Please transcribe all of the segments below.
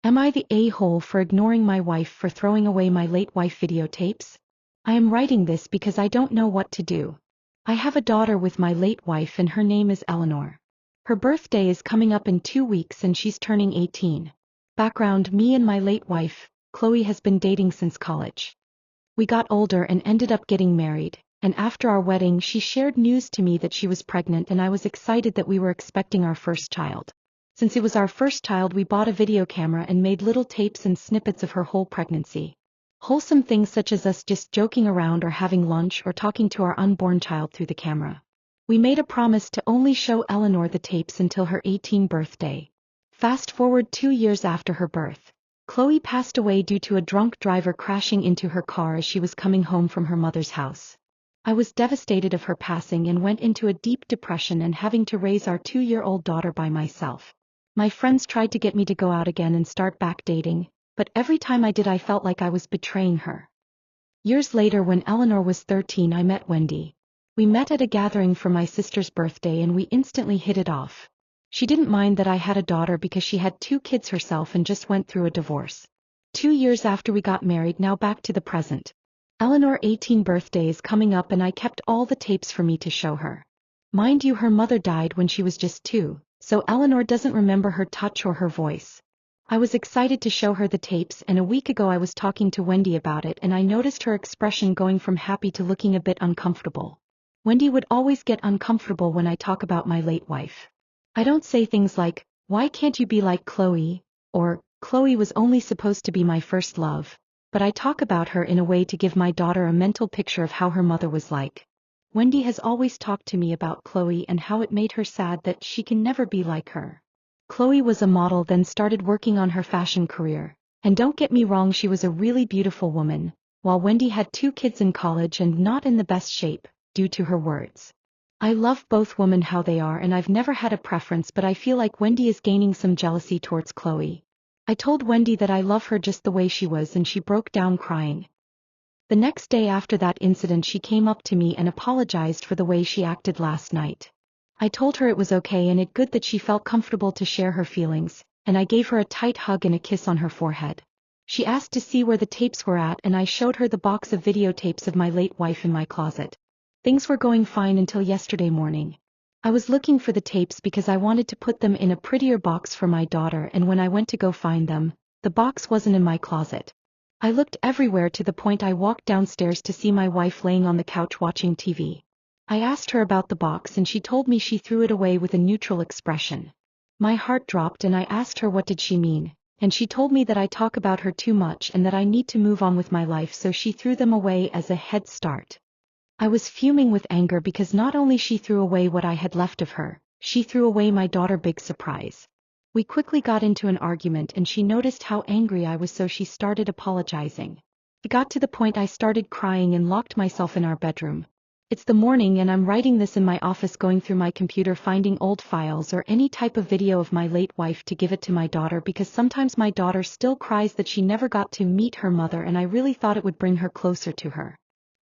Am I the a-hole for ignoring my wife for throwing away my late wife videotapes? I am writing this because I don't know what to do. I have a daughter with my late wife and her name is Eleanor. Her birthday is coming up in 2 weeks and she's turning 18. Background: me and my late wife, Chloe, has been dating since college. We got older and ended up getting married, and after our wedding she shared news to me that she was pregnant, and I was excited that we were expecting our first child. Since it was our first child, we bought a video camera and made little tapes and snippets of her whole pregnancy. Wholesome things such as us just joking around or having lunch or talking to our unborn child through the camera. We made a promise to only show Eleanor the tapes until her 18th birthday. Fast forward 2 years after her birth. Chloe passed away due to a drunk driver crashing into her car as she was coming home from her mother's house. I was devastated of her passing and went into a deep depression and having to raise our 2-year-old daughter by myself. My friends tried to get me to go out again and start back dating, but every time I did I felt like I was betraying her. Years later, when Eleanor was 13, I met Wendy. We met at a gathering for my sister's birthday and we instantly hit it off. She didn't mind that I had a daughter because she had 2 kids herself and just went through a divorce. 2 years after we got married, now back to the present. Eleanor's 18th birthday is coming up and I kept all the tapes for me to show her. Mind you, her mother died when she was just 2, so Eleanor doesn't remember her touch or her voice. I was excited to show her the tapes, and a week ago I was talking to Wendy about it and I noticed her expression going from happy to looking a bit uncomfortable. Wendy would always get uncomfortable when I talk about my late wife. I don't say things like, "Why can't you be like Chloe?" or "Chloe was only supposed to be my first love," but I talk about her in a way to give my daughter a mental picture of how her mother was like. Wendy has always talked to me about Chloe and how it made her sad that she can never be like her. Chloe was a model, then started working on her fashion career, and don't get me wrong, she was a really beautiful woman, while Wendy had 2 kids in college and not in the best shape, due to her words. I love both women how they are and I've never had a preference, but I feel like Wendy is gaining some jealousy towards Chloe. I told Wendy that I love her just the way she was and she broke down crying. The next day after that incident she came up to me and apologized for the way she acted last night. I told her it was okay and it good that she felt comfortable to share her feelings, and I gave her a tight hug and a kiss on her forehead. She asked to see where the tapes were at and I showed her the box of videotapes of my late wife in my closet. Things were going fine until yesterday morning. I was looking for the tapes because I wanted to put them in a prettier box for my daughter, and when I went to go find them, the box wasn't in my closet. I looked everywhere to the point I walked downstairs to see my wife laying on the couch watching TV. I asked her about the box and she told me she threw it away with a neutral expression. My heart dropped and I asked her what did she mean, and she told me that I talk about her too much and that I need to move on with my life, so she threw them away as a head start. I was fuming with anger because not only she threw away what I had left of her, she threw away my daughter. Big surprise. We quickly got into an argument and she noticed how angry I was, so she started apologizing. It got to the point I started crying and locked myself in our bedroom. It's the morning and I'm writing this in my office, going through my computer finding old files or any type of video of my late wife to give it to my daughter, because sometimes my daughter still cries that she never got to meet her mother and I really thought it would bring her closer to her.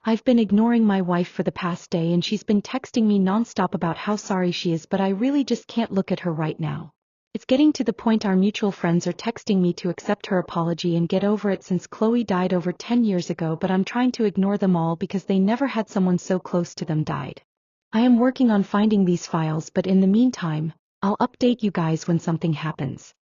I've been ignoring my wife for the past day and she's been texting me nonstop about how sorry she is, but I really just can't look at her right now. It's getting to the point our mutual friends are texting me to accept her apology and get over it since Chloe died over 10 years ago, but I'm trying to ignore them all because they never had someone so close to them died. I am working on finding these files, but in the meantime, I'll update you guys when something happens.